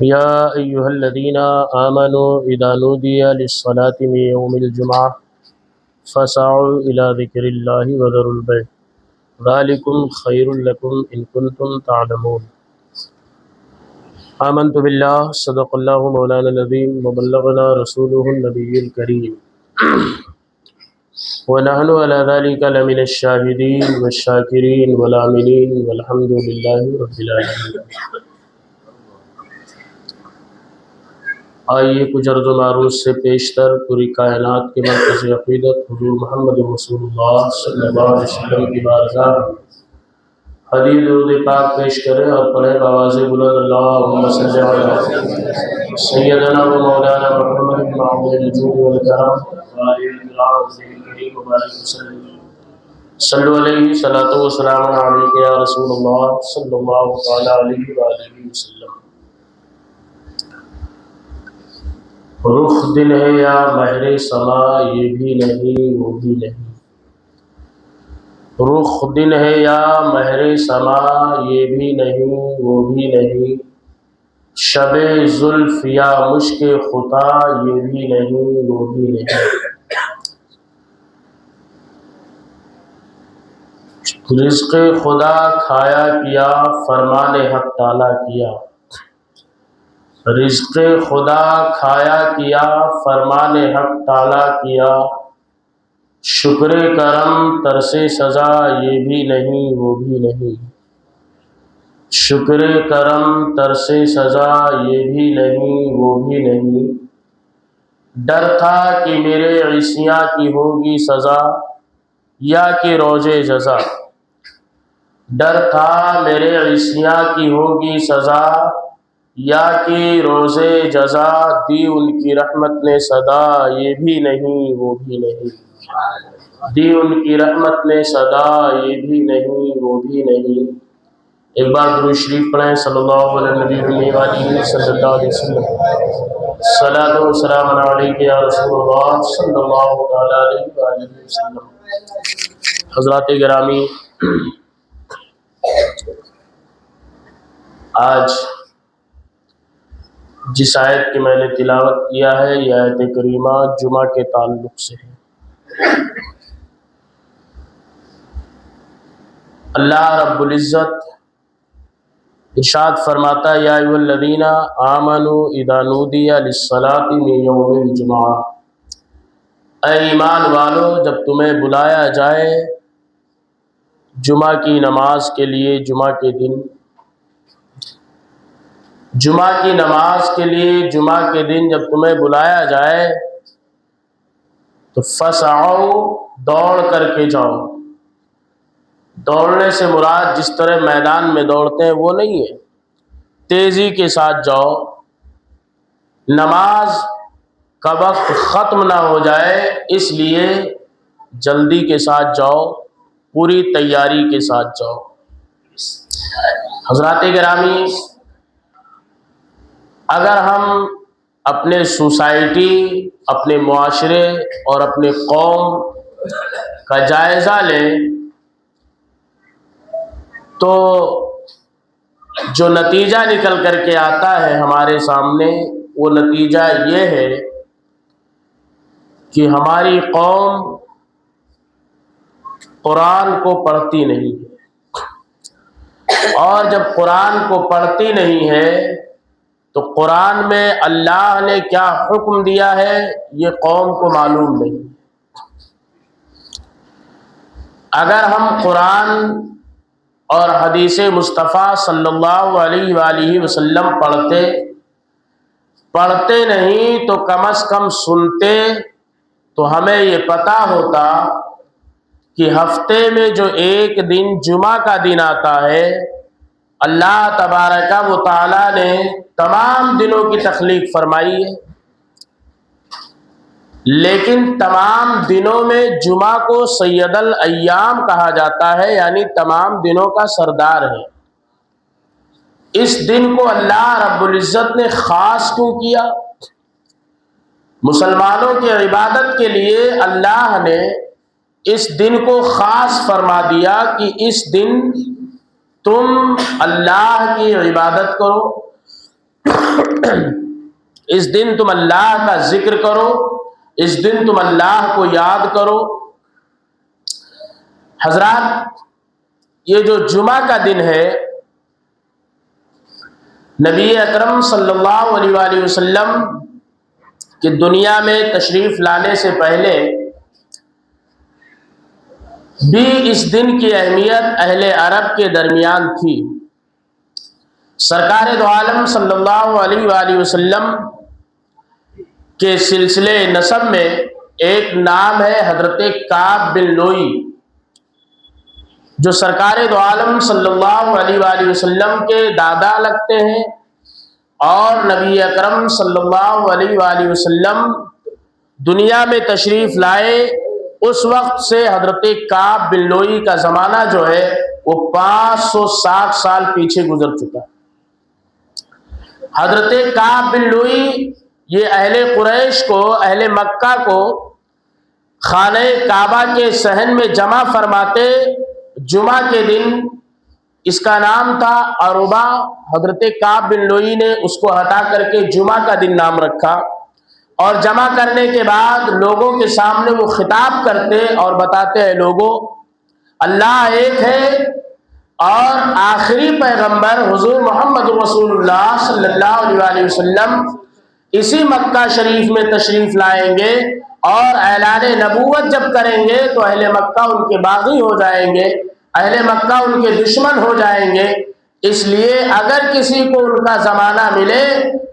يا أيها الذين آمنوا إذا نودي للصلاة من يوم الجمعة فاسعوا إلى ذكر الله وذروا البيع ذلكم خير لكم إن كنتم تعلمون. آمنت بالله صدق الله مولانا العظيم وبلغنا رسوله النبي الكريم ونحن على ذلك لمن الشاهدين والشاكرين والآمنين والحمد لله رب العالمين. آئیے کچھ عرض و معروض سے پیشتر پوری کائنات کے مرکز عقیدت حضور محمد رسول اللہ صلی اللہ علیہ وسلم کی بارگاہ حدیث درود پاک پیش کریں اور پڑھیں بآواز بلند اللہم صلی علی سیدنا و مولانا محمد بن عبد الجود والکرم وآلہ الکرام کریم مبارک وسلم. صلو علیہ صلاۃ و سلام علیک یا رسول اللہ صلی اللہ تعالی علیہ وآلہ وسلم. رخ دن ہے یا مہر سما یہ بھی نہیں وہ بھی نہیں. رخ دن ہے یا مہر سما یہ بھی نہیں وہ بھی نہیں. شب زلف یا مشک خطا یہ بھی نہیں وہ بھی نہیں. رزق خدا کھایا کیا فرمان حق تعالیٰ کیا. رزق خدا کھایا کیا فرمان حق تعالیٰ کیا. شکر کرم ترس سزا یہ بھی نہیں وہ بھی نہیں. شکر کرم ترس سزا یہ بھی نہیں وہ بھی نہیں. ڈر تھا کہ میرے عصیاں کی ہوگی سزا یا کہ روز جزا. ڈر تھا میرے عصیاں کی ہوگی سزا یا کہ روز جزا. دی ان کی رحمت نے صدا یہ بھی نہیں وہ بھی نہیں. دی ان کی رحمت نے صدا یہ بھی نہیں وہ بھی نہیں. ایک بار درود شریف پڑھیں صلی اللہ علیہ نبی وآلہ صلی اللہ علیہ وسلم. صلاۃ و سلام علیک یا رسول اللہ صلی اللہ تعالی علیہ وآلہ وسلم. حضرات گرامی، آج جس آیت کی میں نے تلاوت کیا ہے یہ آیت کریمہ جمعہ کے تعلق سے ہے. اللہ رب العزت ارشاد فرماتا ہے یا ایھا الذین آمنوا اذا نودی للصلاۃ من یوم الجمعہ. اے ایمان والو، جب تمہیں بلایا جائے جمعہ کی نماز کے لیے، جمعہ کے دن، جمعہ کی نماز کے لیے، جمعہ کے دن جب تمہیں بلایا جائے تو فسعوا دوڑ کر کے جاؤ. دوڑنے سے مراد جس طرح میدان میں دوڑتے ہیں وہ نہیں ہے، تیزی کے ساتھ جاؤ. نماز کا وقت ختم نہ ہو جائے اس لیے جلدی کے ساتھ جاؤ، پوری تیاری کے ساتھ جاؤ. حضرات گرامی، اگر ہم اپنے سوسائٹی، اپنے معاشرے اور اپنے قوم کا جائزہ لیں تو جو نتیجہ نکل کر کے آتا ہے ہمارے سامنے وہ نتیجہ یہ ہے کہ ہماری قوم قرآن کو پڑھتی نہیں ہے. اور جب قرآن کو پڑھتی نہیں ہے تو قرآن میں اللہ نے کیا حکم دیا ہے یہ قوم کو معلوم نہیں. اگر ہم قرآن اور حدیث مصطفیٰ صلی اللہ علیہ وآلہ وسلم پڑھتے نہیں تو کم از کم سنتے تو ہمیں یہ پتہ ہوتا کہ ہفتے میں جو ایک دن جمعہ کا دن آتا ہے اللہ تبارک و تعالی نے تمام دنوں کی تخلیق فرمائی ہے، لیکن تمام دنوں میں جمعہ کو سید الایام کہا جاتا ہے، یعنی تمام دنوں کا سردار ہے. اس دن کو اللہ رب العزت نے خاص کیوں کیا؟ مسلمانوں کی عبادت کے لیے اللہ نے اس دن کو خاص فرما دیا کہ اس دن تم اللہ کی عبادت کرو، اس دن تم اللہ کا ذکر کرو، اس دن تم اللہ کو یاد کرو۔ حضرات، یہ جو جمعہ کا دن ہے، نبی اکرم صلی اللہ علیہ وآلہ وسلم کی دنیا میں تشریف لانے سے پہلے بھی اس دن کی اہمیت اہل عرب کے درمیان تھی۔ سرکار دو عالم صلی اللہ علیہ وآلہ وسلم کے سلسلے نسب میں ایک نام ہے حضرت کعب بن لوئی، جو سرکار دو عالم صلی اللہ علیہ وآلہ وسلم کے دادا لگتے ہیں، اور نبی اکرم صلی اللہ علیہ وآلہ وسلم دنیا میں تشریف لائے اس وقت سے حضرت کعب بن لوئی کا زمانہ جو ہے وہ 560 سال پیچھے گزر چکا۔ حضرت کعب بن لوئی یہ اہل قریش کو، اہل مکہ کو خانہ کعبہ کے صحن میں جمع فرماتے جمعہ کے دن۔ اس کا نام تھا عربہ، حضرت کعب بن لوئی نے اس کو ہٹا کر کے جمعہ کا دن نام رکھا، اور جمع کرنے کے بعد لوگوں کے سامنے وہ خطاب کرتے اور بتاتے ہیں، لوگوں، اللہ ایک ہے اور آخری پیغمبر حضور محمد رسول اللہ صلی اللہ علیہ وآلہ وسلم اسی مکہ شریف میں تشریف لائیں گے، اور اعلان نبوت جب کریں گے تو اہل مکہ ان کے باغی ہو جائیں گے، اہل مکہ ان کے دشمن ہو جائیں گے۔ اس لیے اگر کسی کو ان کا زمانہ ملے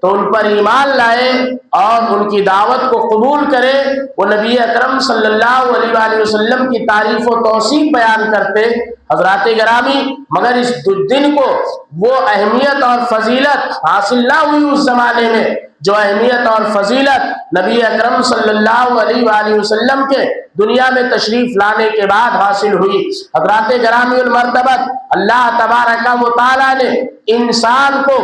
تو ان پر ایمان لائے اور ان کی دعوت کو قبول کرے۔ وہ نبی اکرم صلی اللہ علیہ وآلہ وسلم کی تعریف و توصیف بیان کرتے۔ حضرات گرامی، مگر اس دن کو وہ اہمیت اور فضیلت حاصل نہ ہوئی اس زمانے میں جو اہمیت اور فضیلت نبی اکرم صلی اللہ علیہ وآلہ وسلم کے دنیا میں تشریف لانے کے بعد حاصل ہوئی۔ حضرات گرامی المرتبت، اللہ تبارک و تعالی نے انسان کو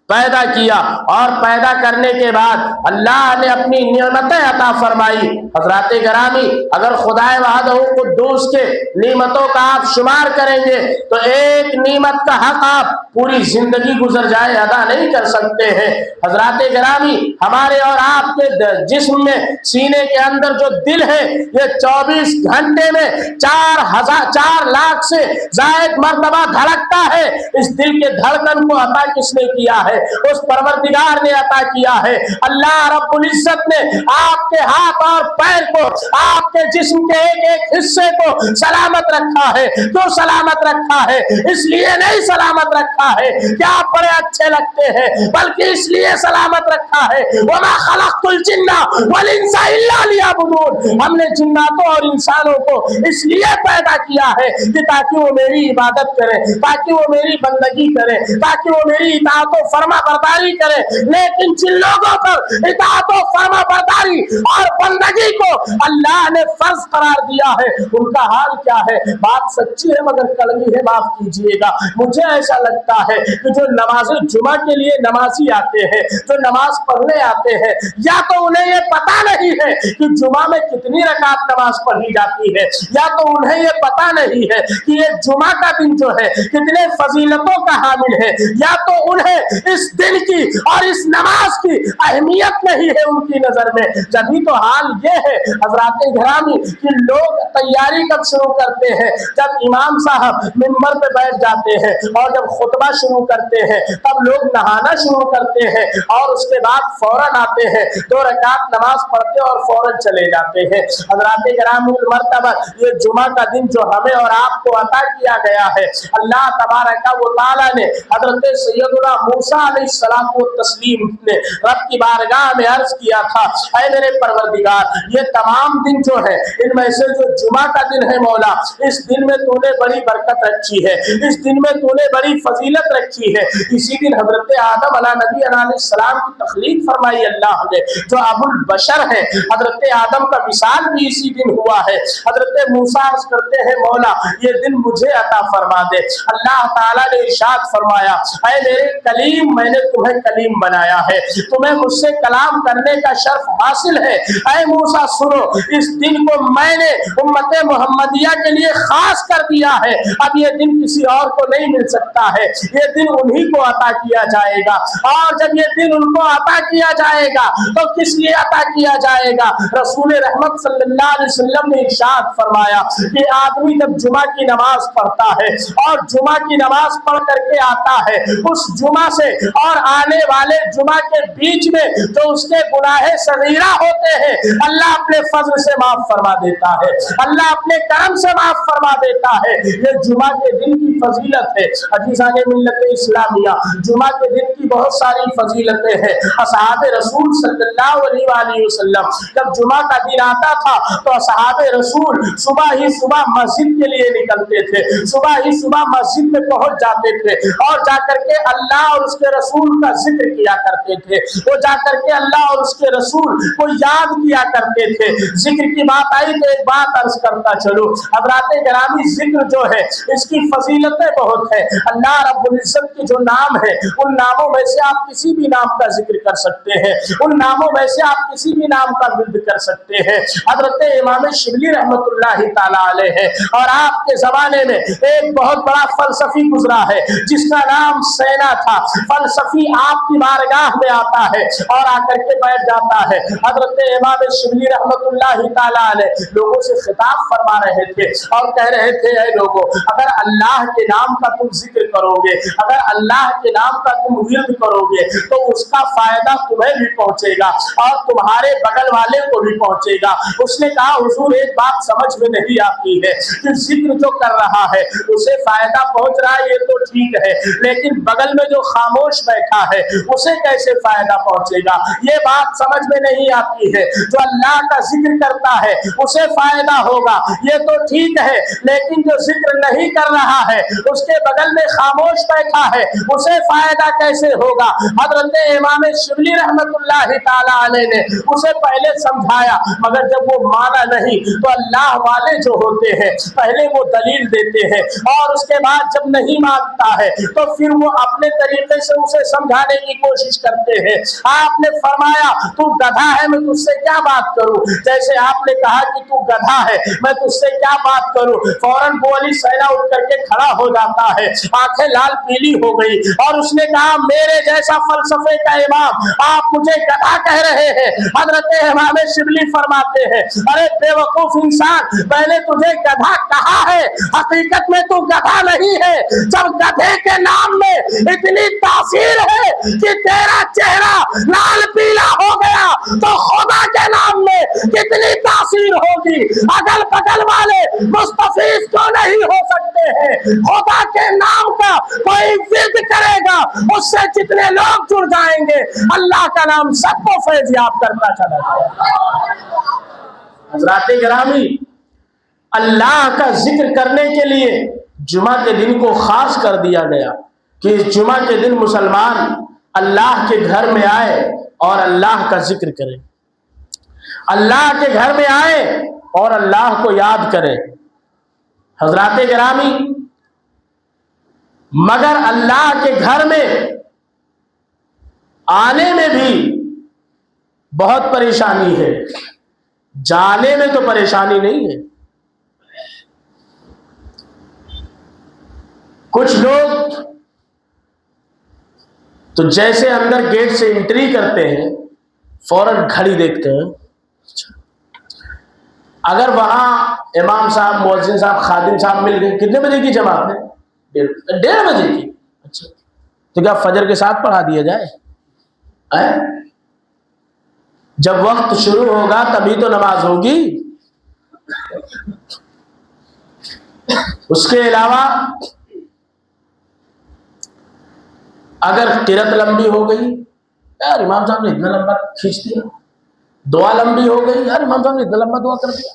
پیدا کیا، اور پیدا کرنے کے بعد اللہ نے اپنی نعمتیں عطا فرمائی۔ حضرات گرامی، اگر خدا وحدہ قدوس کے نعمتوں کا آپ شمار کریں گے تو ایک نعمت کا حق آپ پوری زندگی گزر جائے ادا نہیں کر سکتے ہیں۔ حضرات گرامی، ہمارے اور آپ کے جسم میں، سینے کے اندر جو دل ہے، یہ 24 گھنٹے میں 4 لاکھ سے زائد مرتبہ دھڑکتا ہے۔ اس دل کے دھڑکن کو عطا کس نے کیا ہے؟ اس پروردگار نے عطا کیا ہے۔ اللہ رب العزت نے آپ کے ہاتھ اور پیر کو، آپ کے جسم کے ایک ایک حصے کو سلامت رکھا ہے۔ کیوں سلامت رکھا ہے؟ اس لیے نہیں سلامت رکھا ہے کہ آپ بڑے اچھے لگتے ہیں، بلکہ اس لیے سلامت رکھا ہے، وَمَا خَلَقْتُ الْجِنَّ وَالْإِنسَ إِلَّا لِيَعْبُدُونِ، ہم نے جناتوں اور انسانوں کو اس لیے پیدا کیا ہے کہ تاکہ وہ میری عبادت کریں، تاکہ وہ میری بندگی کریں، تاکہ وہ میری اطاعت و فرما برداری کرے۔ لیکن جن لوگوں پر اطاعت و فرما برداری اور بندگی کو اللہ نے فرض قرار دیا ہے، ان کا حال کیا ہے؟ بات سچی ہے مگر کڑوی ہے، معاف کیجئے گا۔ مجھے ایسا لگتا ہے کہ جو نماز جمعہ کے لیے نمازی آتے ہیں، جو نماز پڑھنے آتے ہیں، یا تو انہیں یہ پتا نہیں ہے کہ جمعہ میں کتنی رکعت نماز پڑھی جاتی ہے، یا تو انہیں یہ پتا نہیں ہے کہ یہ جمعہ کا دن جو ہے کتنے فضیلتوں کا حامل ہے، یا تو انہیں اس دن کی اور اس نماز کی اہمیت نہیں ہے ان کی نظر میں۔ جبھی تو حال یہ ہے حضرات گرامی کہ لوگ تیاری کب شروع کرتے ہیں؟ جب امام صاحب منبر پہ بیٹھ جاتے ہیں اور جب خطبہ شروع کرتے ہیں تب لوگ نہانا شروع کرتے ہیں، اور اس کے بعد فوراً آتے ہیں، 2 رکعت نماز پڑھتے اور فوراً چلے جاتے ہیں۔ حضرات گرامی المرتبہ، یہ جمعہ کا دن جو ہمیں اور آپ کو عطا کیا گیا ہے، اللہ تبارک و تعالی نے حضرت سیدنا موسیٰ علیہ السلام و تسلیم نے رب کی بارگاہ میں عرض کیا تھا، اے میرے پروردگار، یہ تمام دن جو ہے ان میں سے جو جمعہ کا دن ہے مولا، اس دن میں تو نے بڑی برکت رکھی ہے، اس دن میں تو نے بڑی فضیلت رکھی ہے۔ اسی دن حضرت آدم علیہ نبی علیہ السلام کی تخلیق فرمائی اللہ نے، جو ابو البشر ہے۔ حضرت آدم کا وصال بھی اسی دن ہوا ہے۔ حضرت موسیٰ عرض کرتے ہیں، مولا یہ دن مجھے عطا فرما دے۔ اللہ تعالیٰ نے ارشاد فرمایا، اے میرے کلیم میں نے تمہیں کلیم بنایا ہے, تمہیں مجھ سے کلام کرنے کا شرف حاصل ہے. اے موسیٰ سنو, اس دن کو میں نے امت محمدیہ کے لیے خاص کر دیا ہے. اب یہ دن کسی اور کو نہیں مل سکتا ہے, یہ دن انہی کو عطا کیا جائے گا. اور جب یہ دن ان کو عطا کیا جائے گا تو کس لیے عطا کیا جائے گا؟ رسول رحمت صلی اللہ علیہ وسلم نے ارشاد فرمایا کہ آدمی جب جمعہ کی نماز پڑھتا ہے اور جمعہ کی نماز پڑھ کر کے آتا ہے, اس جمعہ سے اور آنے والے جمعہ کے بیچ میں جو اس کے گناہ صغیرہ ہوتے ہیں, اللہ اپنے فضل سے معاف فرما دیتا ہے, اللہ اپنے کرم سے معاف فرما دیتا ہے. یہ جمعہ کے دن کی فضیلت ہے. عزیزان ملت اسلامیہ, جمعہ کے دن کی بہت ساری فضیلتیں ہیں. اصحاب رسول صلی اللہ علیہ وآلہ وسلم جب جمعہ کا دن آتا تھا تو اصحاب رسول صبح ہی صبح مسجد کے لیے نکلتے تھے, صبح ہی صبح مسجد میں پہنچ جاتے تھے اور جا کر کے اللہ اور اس کے رسول کا ذکر کیا کرتے تھے. وہ جا کر کے اللہ اور اس کے رسول کو یاد کیا کرتے تھے. ذکر کی بات آئی تو ایک بات عرض کرتا چلو, حضرات گرامی, ذکر جو ہے اس کی فضیلتیں بہت ہے. اللہ رب العزت کے جو نام ہے ان ناموں میں سے آپ کسی بھی نام کا ذکر کر سکتے ہیں, ان ناموں میں سے آپ کسی بھی نام کا ورد کر سکتے ہیں. حضرت امام شبلی رحمت اللہ تعالی علیہ ہے, اور آپ کے زمانے میں ایک بہت بڑا فلسفی گزرا ہے جس کا نام سینا تھا. فلسفی آپ کی بارگاہ میں آتا ہے اور آ کر کے بیٹھ جاتا ہے. حضرت امام شبلی رحمت اللہ تعالی علیہ لوگوں سے خطاب فرما رہے تھے اور کہہ رہے تھے, اے لوگوں, اگر اللہ کے نام کا تم ذکر کرو گے, اگر اللہ کے نام کا تم ورد کرو گے تو اس کا فائدہ تمہیں بھی پہنچے گا اور تمہارے بغل والے کو بھی پہنچے گا. اس نے کہا, حضور ایک بات سمجھ میں نہیں آتی ہے کہ ذکر جو کر رہا ہے اسے فائدہ پہنچ رہا ہے, یہ تو ٹھیک ہے, لیکن بغل میں جو خاموش بیٹھا ہے اسے کیسے فائدہ پہنچے گا؟ یہ بات سمجھ میں نہیں آتی ہے. جو اللہ کا ذکر کرتا ہے اسے فائدہ ہوگا, یہ تو ٹھیک ہے, لیکن جو ذکر نہیں کر رہا ہے اس کے بغل میں خاموش بیٹھا ہے اسے فائدہ کیسے ہوگا؟ حضرت امام شبلی رحمت اللہ تعالی علیہ نے اسے پہلے سمجھایا, مگر جب وہ مانا نہیں تو اللہ والے جو ہوتے ہیں پہلے وہ دلیل دیتے ہیں اور اس کے بعد جب نہیں مانتا ہے تو پھر وہ اپنے طریقے سے اسے سمجھانے کی کوشش کرتے ہیں. آپ نے فرمایا, تو گدھا ہے, میں تجھ سے کیا بات کروں؟ جیسے آپ نے کہا کہ تو گدھا ہے, میں تجھ سے کیا بات کروں؟ فوراً وہ علی سینا اٹھ کر کے کھڑا ہو جاتا ہے, آنکھیں لال پیلی ہو گئی, اور اس نے کہا, میرے جیسا فلسفے کا امام آپ مجھے گدھا کہہ رہے ہیں؟ حضرت امام شبلی فرماتے ہیں, ارے بے وقوف انسان, میں نے تجھے گدھا کہا ہے, حقیقت میں تو گدھا نہیں ہے. جب گدھے کے نام میں اتنی تاثیر ہے کہ تیرا چہرہ لال پیلا ہو گیا تو خدا کے نام میں کتنی تاثیر ہوگی. اگل بگل والے مستفیض کیوں نہیں ہو سکتے ہیں؟ خدا کے نام کا کوئی ورد کرے گا, اس سے جتنے لوگ جڑ جائیں گے اللہ کا نام سب کو فیض یاب کرتا چلا جائے گا. حضرات گرامی, اللہ کا ذکر کرنے کے لیے جمعہ کے دن کو خاص کر دیا گیا کہ اس جمعہ کے دن مسلمان اللہ کے گھر میں آئے اور اللہ کا ذکر کرے, اللہ کے گھر میں آئے اور اللہ کو یاد کرے. حضرات گرامی, مگر اللہ کے گھر میں آنے میں بھی بہت پریشانی ہے, جانے میں تو پریشانی نہیں ہے. کچھ لوگ تو جیسے اندر گیٹ سے انٹری کرتے ہیں فوراً گھڑی دیکھتے ہیں, اگر وہاں امام صاحب, مؤذن صاحب, خادم صاحب مل گئے, کتنے بجے کی جماعت ہے؟ 1:30 بجے کی. اچھا, تو کیا فجر کے ساتھ پڑھا دیا جائے؟ جب وقت شروع ہوگا تبھی تو نماز ہوگی. اس کے علاوہ اگر قرات لمبی ہو گئی, یار امام صاحب نے اتنا لمبا کھینچ دیا, دعا لمبی ہو گئی, یار امام صاحب نے اتنا لمبا دعا کر دیا,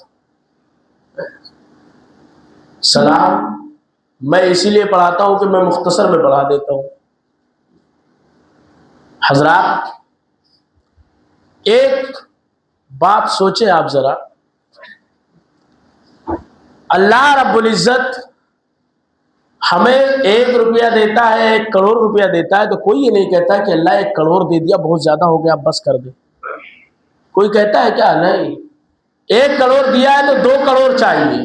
سلام میں اسی لیے پڑھاتا ہوں کہ میں مختصر میں پڑھا دیتا ہوں. حضرات, ایک بات سوچیں آپ ذرا, اللہ رب العزت ہمیں 1 روپیہ دیتا ہے 1 کروڑ روپیہ دیتا ہے تو کوئی یہ نہیں کہتا کہ اللہ 1 کروڑ دے دیا بہت زیادہ ہو گیا بس کر دے. کوئی کہتا ہے کیا؟ نہیں. 1 کروڑ دیا ہے تو 2 کروڑ چاہیے،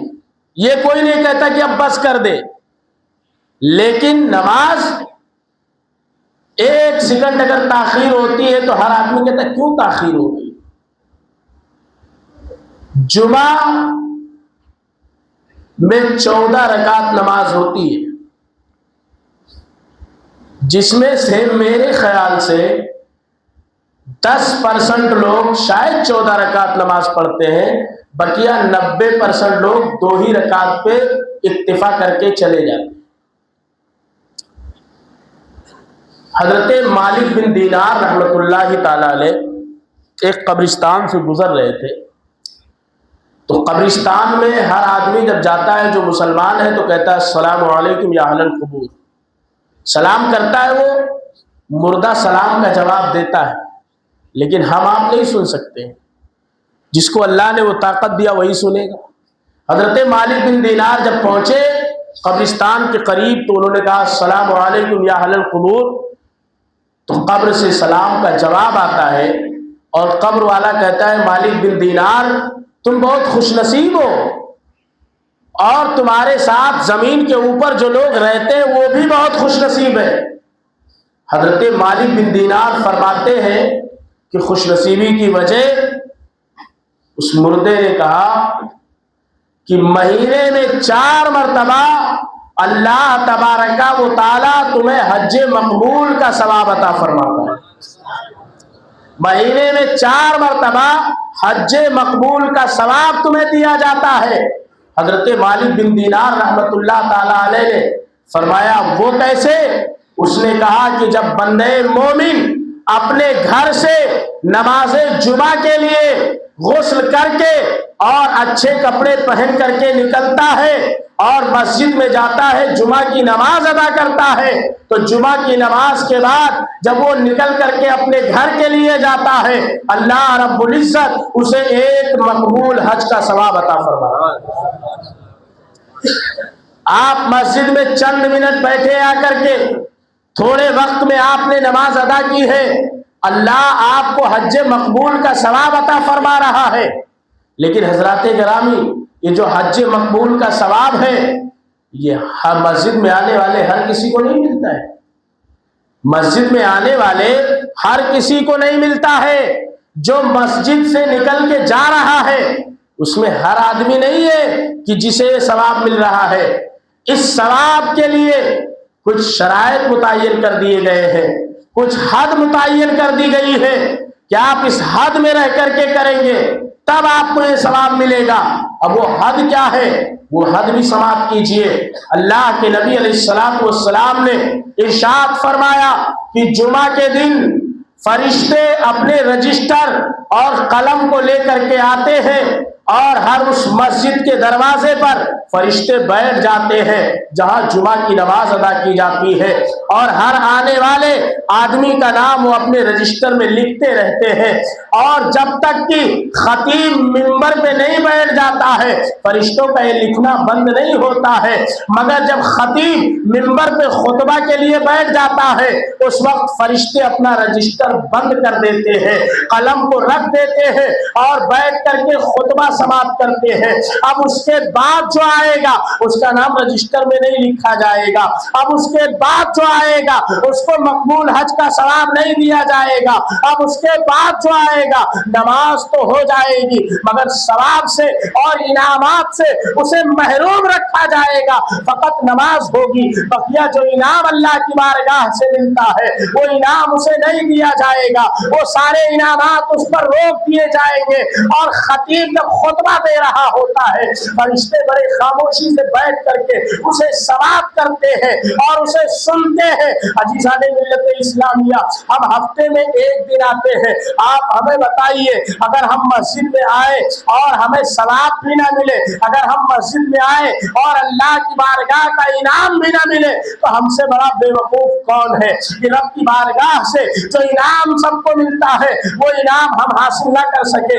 یہ کوئی نہیں کہتا کہ اب بس کر دے. لیکن نماز 1 سیکنڈ اگر تاخیر ہوتی ہے تو ہر آدمی کہتا ہے کیوں تاخیر ہو گئی. جمعہ میں 14 رکعت نماز ہوتی ہے، جس میں سے میرے خیال سے 10% لوگ شاید 14 رکعت نماز پڑھتے ہیں، بقیہ 90% لوگ 2 ہی رکعت پہ اکتفا کر کے چلے جاتے ہیں. حضرت مالک بن دینار رحمۃ اللہ تعالی علیہ ایک قبرستان سے گزر رہے تھے، تو قبرستان میں ہر آدمی جب جاتا ہے جو مسلمان ہے تو کہتا ہے السلام علیکم یا اہل القبور، سلام کرتا ہے، وہ مردہ سلام کا جواب دیتا ہے. لیکن ہم آپ نہیں سن سکتے، جس کو اللہ نے وہ طاقت دیا وہی سنے گا. حضرت مالک بن دینار جب پہنچے قبرستان کے قریب تو انہوں نے کہا السلام علیکم یا اہل القبور، تو قبر سے سلام کا جواب آتا ہے اور قبر والا کہتا ہے مالک بن دینار تم بہت خوش نصیب ہو، اور تمہارے ساتھ زمین کے اوپر جو لوگ رہتے ہیں وہ بھی بہت خوش نصیب ہے. حضرت مالک بن دینار فرماتے ہیں کہ خوش نصیبی کی وجہ، اس مردے نے کہا کہ مہینے میں 4 مرتبہ اللہ تبارک و تعالی تمہیں حج مقبول کا ثواب عطا فرماتا ہے. مہینے میں 4 مرتبہ حج مقبول کا ثواب تمہیں دیا جاتا ہے. حضرت مالک بن دینار رحمت اللہ تعالی علیہ نے فرمایا وہ کیسے؟ اس نے کہا کہ جب بندے مومن اپنے گھر سے نماز جمعہ کے لیے غسل کر کے اور اچھے کپڑے پہن کر کے نکلتا ہے اور مسجد میں جاتا ہے، جمعہ کی نماز ادا کرتا ہے، تو جمعہ کی نماز کے بعد جب وہ نکل کر کے اپنے گھر کے لیے جاتا ہے اللہ رب العزت اسے 1 مقبول حج کا ثواب عطا فرماتا ہے. آپ مسجد میں چند منٹ بیٹھے آ کر کے تھوڑے وقت میں آپ نے نماز ادا کی ہے، اللہ آپ کو حج مقبول کا ثواب عطا فرما رہا ہے. لیکن حضرات گرامی یہ جو حج مقبول کا ثواب ہے یہ ہر مسجد میں آنے والے ہر کسی کو نہیں ملتا ہے. مسجد میں آنے والے ہر کسی کو نہیں ملتا ہے. جو مسجد سے نکل کے جا رہا ہے اس میں ہر آدمی نہیں ہے کہ جسے یہ ثواب مل رہا ہے. اس ثواب کے لیے کچھ شرائط متعین کر دیے گئے ہیں، کچھ حد متعین کر دی گئی ہے کہ آپ اس حد میں رہ کر کے کریں گے تب آپ کو یہ ثواب ملے گا. اب وہ حد کیا ہے وہ حد بھی سماعت کیجئے. اللہ کے نبی علیہ السلام نے ارشاد فرمایا کہ جمعہ کے دن فرشتے اپنے رجسٹر اور قلم کو لے کر کے آتے ہیں اور ہر اس مسجد کے دروازے پر فرشتے بیٹھ جاتے ہیں جہاں جمعہ کی نماز ادا کی جاتی ہے، اور ہر آنے والے آدمی کا نام وہ اپنے رجسٹر میں لکھتے رہتے ہیں. اور جب تک کہ خطیب منبر پہ نہیں بیٹھ جاتا ہے فرشتوں کا یہ لکھنا بند نہیں ہوتا ہے، مگر جب خطیب منبر پہ خطبہ کے لیے بیٹھ جاتا ہے اس وقت فرشتے اپنا رجسٹر بند کر دیتے ہیں، قلم کو رکھ دیتے ہیں اور بیٹھ کر کے خطبہ سماعت کرتے ہیں. اب اس کے بعد جو آئے گا اس کا نام رجسٹر میں نہیں لکھا جائے گا. اب اس کے بعد جو آئے گا اس کو مقبول حج کا ثواب نہیں دیا جائے گا. اب اس کے بعد جو آئے گا نماز تو ہو جائے گی مگر ثواب سے اور انعامات سے اسے محروم رکھا جائے گا. فقط نماز ہوگی، بقیہ جو انعام اللہ کی بارگاہ سے ملتا ہے وہ انعام اسے نہیں دیا جائے گا. وہ سارے انعامات اس پر روک دیے جائیں گے. اور خطیب جب خطبہ دے رہا ہوتا ہے فرشتے بڑے خاموشی سے بیٹھ کر کے اسے سماعت کرتے ہیں اور اسے سنتے ہیں. عزیزان ملت اسلامیہ ہم ہفتے میں 1 دن آتے ہیں، آپ ہمیں بتائیے اگر ہم مسجد میں آئے اور ہمیں ثواب بھی نہ ملے، اگر ہم مسجد میں آئے اور اللہ کی بارگاہ کا انعام بھی نہ ملے تو ہم سے بڑا بے وقوف کون ہے کہ رب کی بارگاہ سے جو انعام سب کو ملتا ہے وہ انعام ہم حاصل نہ کر سکے.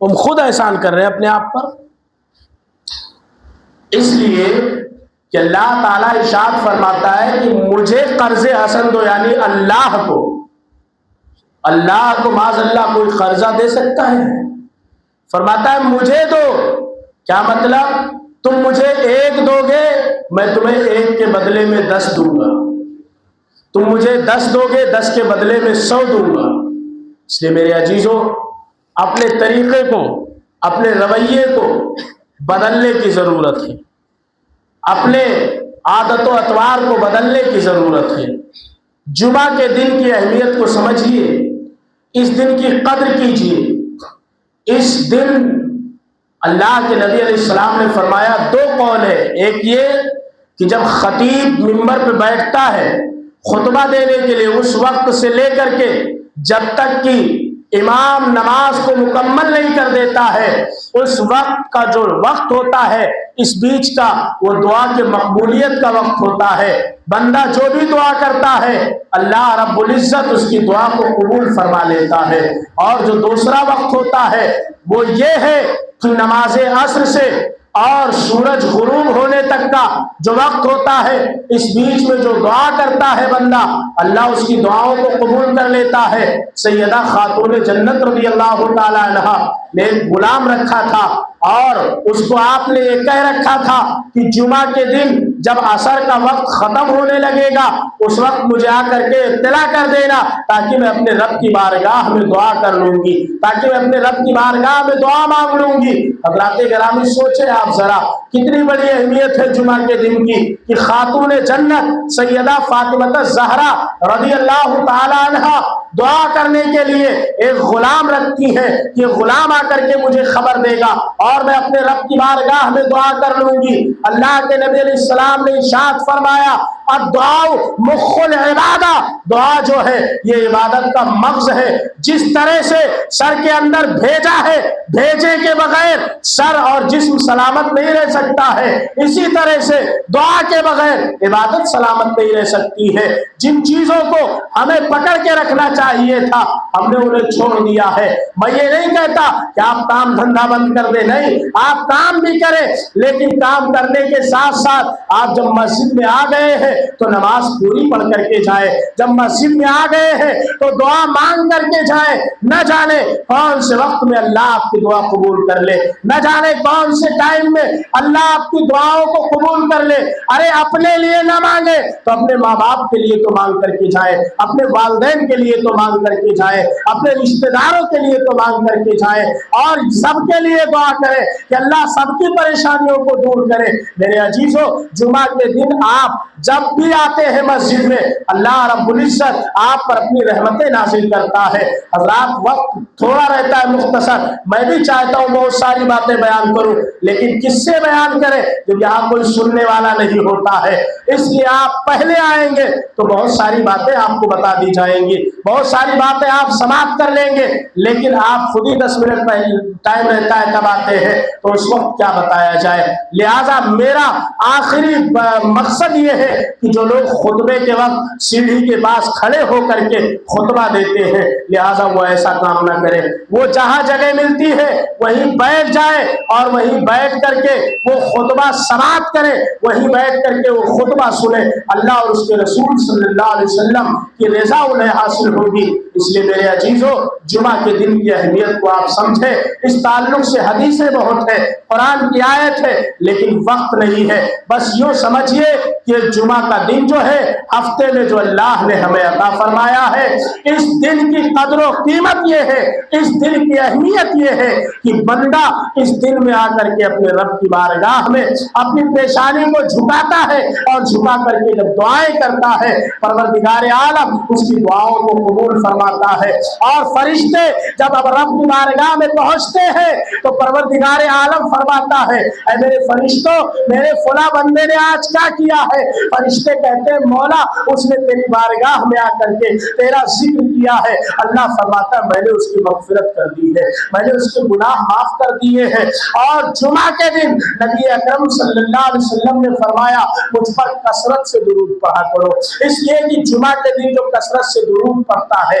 تم خود احسان کر رہے ہیں اپنے آپ پر۔ اس لیے کہ اللہ تعالیٰ ارشاد فرماتا ہے کہ مجھے قرض حسن دو، یعنی اللہ کو معاذ اللہ کوئی قرضہ دے سکتا ہے؟ فرماتا ہے مجھے دو۔ کیا مطلب؟ تم مجھے 1 دو گے، میں تمہیں 1 کے بدلے میں 10 دوں گا، تم مجھے 10 دو گے، 10 کے بدلے میں 100 دوں گا۔ اس لیے میرے عزیزوں، اپنے طریقے کو، اپنے رویے کو بدلنے کی ضرورت ہے، اپنے عادت و اطوار کو بدلنے کی ضرورت ہے۔ جمعہ کے دن کی اہمیت کو سمجھیے، اس دن کی قدر کیجیے۔ اس دن اللہ کے نبی علیہ السلام نے فرمایا 2 قول ہے، ایک یہ کہ جب خطیب منبر پہ بیٹھتا ہے خطبہ دینے کے لیے، اس وقت سے لے کر کے جب تک کہ امام نماز کو مکمل نہیں کر دیتا ہے، اس وقت کا جو وقت ہوتا ہے، اس بیچ کا وہ دعا کے مقبولیت کا وقت ہوتا ہے۔ بندہ جو بھی دعا کرتا ہے اللہ رب العزت اس کی دعا کو قبول فرما لیتا ہے۔ اور جو دوسرا وقت ہوتا ہے وہ یہ ہے کہ نماز عصر سے اور سورج غروب ہونے تک کا جو وقت ہوتا ہے، اس بیچ میں جو دعا کرتا ہے بندہ، اللہ اس کی دعاؤں کو قبول کر لیتا ہے۔ سیدہ خاتون جنت رضی اللہ تعالی عنہا نے ایک غلام رکھا تھا، اور اس کو آپ نے یہ کہہ رکھا تھا کہ جمعہ کے دن جب عصر کا وقت ختم ہونے لگے گا اس وقت مجھے آ کر کے اطلاع کر دینا، تاکہ میں اپنے رب کی بارگاہ میں دعا کر لوں گی، تاکہ میں اپنے رب کی بارگاہ میں دعا مانگ لوں گی۔ حضرات گرامی سوچے آپ ذرا کتنی بڑی اہمیت ہے جمعہ کے دن کی، کہ خاتون جنت سیدہ فاطمہ الزہرا رضی اللہ تعالی عنہا دعا کرنے کے لیے ایک غلام رکھتی ہے کہ غلام آ کر کے مجھے خبر دے گا اور میں اپنے رب کی بارگاہ میں دعا کر لوں گی۔ اللہ کے نبی علیہ السلام نے ارشاد فرمایا الدعاء مخ العبادہ، دعا جو ہے یہ عبادت کا مغز ہے۔ جس طرح سے سر کے اندر بھیجا ہے، بھیجے کے بغیر سر اور جسم سلامت نہیں رہ سکتا ہے، اسی طرح سے دعا کے بغیر عبادت سلامت نہیں رہ سکتی ہے۔ جن چیزوں کو ہمیں پکڑ کے رکھنا چاہیے تھا ہم نے انہیں چھوڑ دیا ہے۔ میں یہ نہیں کہتا کہ آپ کام دھندا بند کر دیں، نہیں، آپ کام بھی کریں، لیکن کام کرنے کے ساتھ ساتھ آپ جب مسجد میں آ گئے ہیں تو نماز پوری پڑھ کر کے جائیں، جب مسجد میں آ گئے ہیں تو دعا مانگ کر کے جائیں۔ نہ جانے کون سے وقت میں اللہ آپ کی دعا قبول کر لے، نہ جانے کون سے ٹائم میں اللہ آپ کی دعاؤں کو قبول کر لے۔ ارے اپنے لیے نہ مانگے تو اپنے ماں باپ کے لیے تو مانگ کر کے جائیں، اپنے والدین کے لیے تو مانگ کر کے جائیں، اپنے رشتہ داروں کے لیے تو مانگ کر کے جائیں، اور سب کے لیے دعا کریں کہ اللہ سب کی پریشانیوں کو دور کرے۔ میرے عزیزوں، جمعہ کے دن آپ جب بھی آتے ہیں مسجد میں اللہ رب العزت آپ پر اپنی رحمتیں نازل کرتا ہے۔ حضرات وقت تھوڑا رہتا ہے، مختصر، میں بھی چاہتا ہوں بہت ساری باتیں بیان کروں، لیکن کس سے بیان کریں جب یہاں کوئی سننے والا نہیں ہوتا ہے۔ اس لیے آپ پہلے آئیں گے تو بہت ساری باتیں آپ کو بتا دی جائیں گی، بہت ساری باتیں آپ سماعت کر لیں گے، لیکن آپ خود ہی 10 منٹ پہلے ٹائم رہتا ہے کب آتے ہیں تو اس وقت کیا بتایا جائے۔ لہذا میرا آخری مقصد یہ ہے کہ جو لوگ خطبے کے وقت سیڑھی کے پاس کھڑے ہو کر کے خطبہ دیتے ہیں، لہذا وہ ایسا کام نہ کرے، وہ جہاں جگہ ملتی ہے وہیں بیٹھ جائے اور وہیں بیٹھ کر کے وہ خطبہ سماعت کرے، وہیں بیٹھ کر کے وہ خطبہ سنے، اللہ اور اس کے رسول صلی اللہ علیہ وسلم کی رضا انہیں حاصل ہوگی۔ اس لیے میرے عزیزوں، جمعہ کے دن کی اہمیت کو آپ سمجھیں۔ اس تعلق سے حدیثیں بہت ہیں، قرآن کی آیت ہے، لیکن وقت نہیں ہے۔ بس یوں سمجھیے کہ جمعہ کا دن جو ہے ہفتے میں جو اللہ نے ہمیں عطا فرمایا ہے، اس دن کی قدر و قیمت یہ ہے، اس دن کی اہمیت یہ ہے کہ بندہ اس دن میں آ کر کے اپنے رب کی بارگاہ میں اپنی پیشانی کو جھکاتا ہے، اور جھکا کر کے جب دعائیں کرتا ہے پروردگار عالم اس کی دعاؤں کو قبول فرماتا ہے۔ اور فرشتے جب اب رب کی بارگاہ میں پہنچتے ہیں تو پروردگار عالم فرماتا ہے اے میرے فرشتوں، میرے فلاں بندے نے آج کیا کیا ہے؟ فرشتے کہتے ہیں مولا اس نے تیری بارگاہ میں آ کر کے تیرا ذکر کیا ہے۔ اللہ فرماتا ہے میں نے اس کی مغفرت کر دی ہے، میں نے اس کے گناہ معاف کر دیے ہیں۔ اور جمعہ کے دن نبی اکرم صلی اللہ علیہ وسلم نے فرمایا مجھ پر کثرت سے درود پڑھا کرو، اس لیے کہ جمعہ کے دن جو کثرت سے درود پڑھتا ہے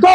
2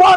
2